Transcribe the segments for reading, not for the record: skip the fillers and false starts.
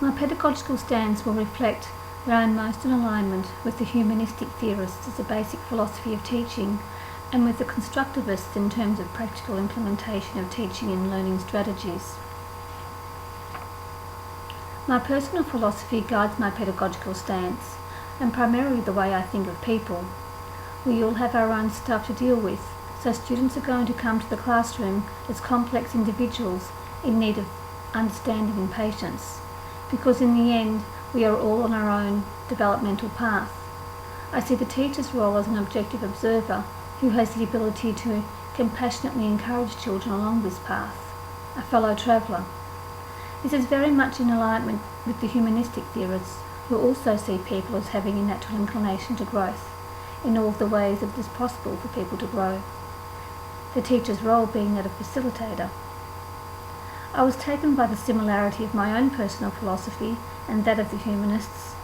My pedagogical stance will reflect that I am most in alignment with the humanistic theorists as a basic philosophy of teaching and with the constructivists in terms of practical implementation of teaching and learning strategies. My personal philosophy guides my pedagogical stance and primarily the way I think of people. We all have our own stuff to deal with, so students are going to come to the classroom as complex individuals in need of understanding and patience, because in the end we are all on our own developmental path. I see the teacher's role as an objective observer who has the ability to compassionately encourage children along this path, a fellow traveller. This is very much in alignment with the humanistic theorists who also see people as having a natural inclination to growth in all of the ways that it is possible for people to grow, the teacher's role being that of facilitator. I was taken by the similarity of my own personal philosophy and that of the humanists.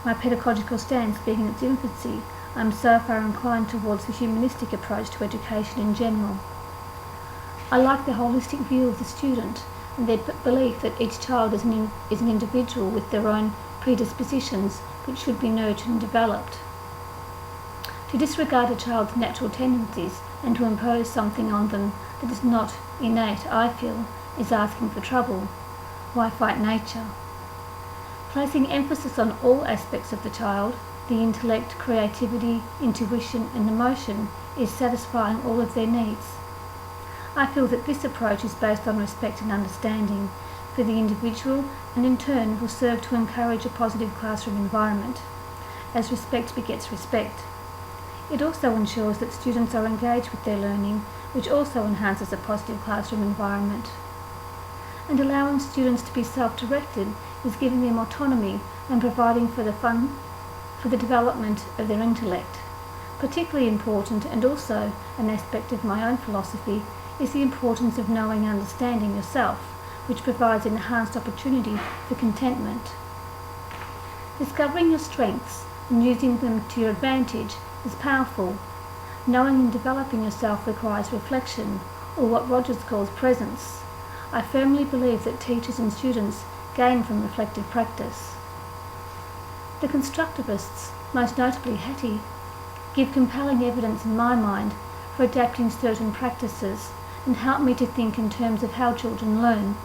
My pedagogical stance being in its infancy, I am so far inclined towards the humanistic approach to education in general. I like the holistic view of the student and their belief that each child is an individual with their own predispositions which should be nurtured and developed. To disregard a child's natural tendencies and to impose something on them that is not innate, I feel, is asking for trouble. Why fight nature? Placing emphasis on all aspects of the child, the intellect, creativity, intuition and emotion, is satisfying all of their needs. I feel that this approach is based on respect and understanding for the individual and in turn will serve to encourage a positive classroom environment, as respect begets respect. It also ensures that students are engaged with their learning, which also enhances a positive classroom environment. And allowing students to be self-directed is giving them autonomy and providing for the development of their intellect. Particularly important, and also an aspect of my own philosophy, is the importance of knowing and understanding yourself, which provides enhanced opportunity for contentment. Discovering your strengths and using them to your advantage is powerful. Knowing and developing yourself requires reflection, or what Rogers calls presence. I firmly believe that teachers and students gain from reflective practice. The constructivists, most notably Hattie, give compelling evidence in my mind for adapting certain practices and help me to think in terms of how children learn.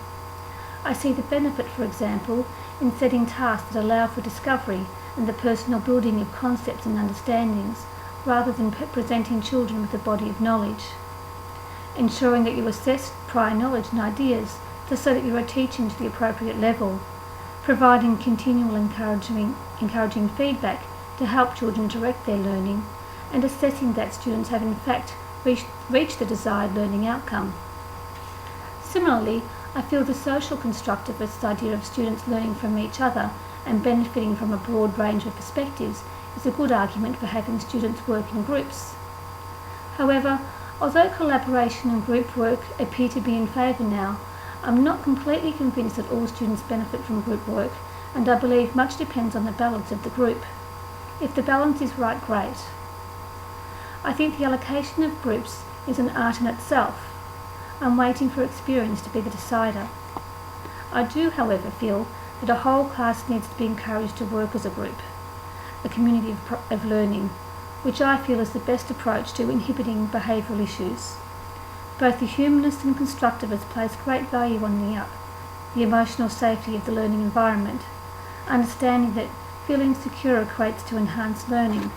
I see the benefit, for example, in setting tasks that allow for discovery and the personal building of concepts and understandings, rather than presenting children with a body of knowledge. Ensuring that you assess prior knowledge and ideas so that you are teaching to the appropriate level. Providing continual encouraging feedback to help children direct their learning, and assessing that students have in fact reached the desired learning outcome. Similarly, I feel the social constructivist idea of students learning from each other and benefiting from a broad range of perspectives is a good argument for having students work in groups. However, although collaboration and group work appear to be in favour now, I'm not completely convinced that all students benefit from group work, and I believe much depends on the balance of the group. If the balance is right, great. I think the allocation of groups is an art in itself. I'm waiting for experience to be the decider. I do, however, feel that a whole class needs to be encouraged to work as a group, a community of learning, which I feel is the best approach to inhibiting behavioural issues. Both the humanist and constructivist place great value on the emotional safety of the learning environment, understanding that feeling secure equates to enhanced learning.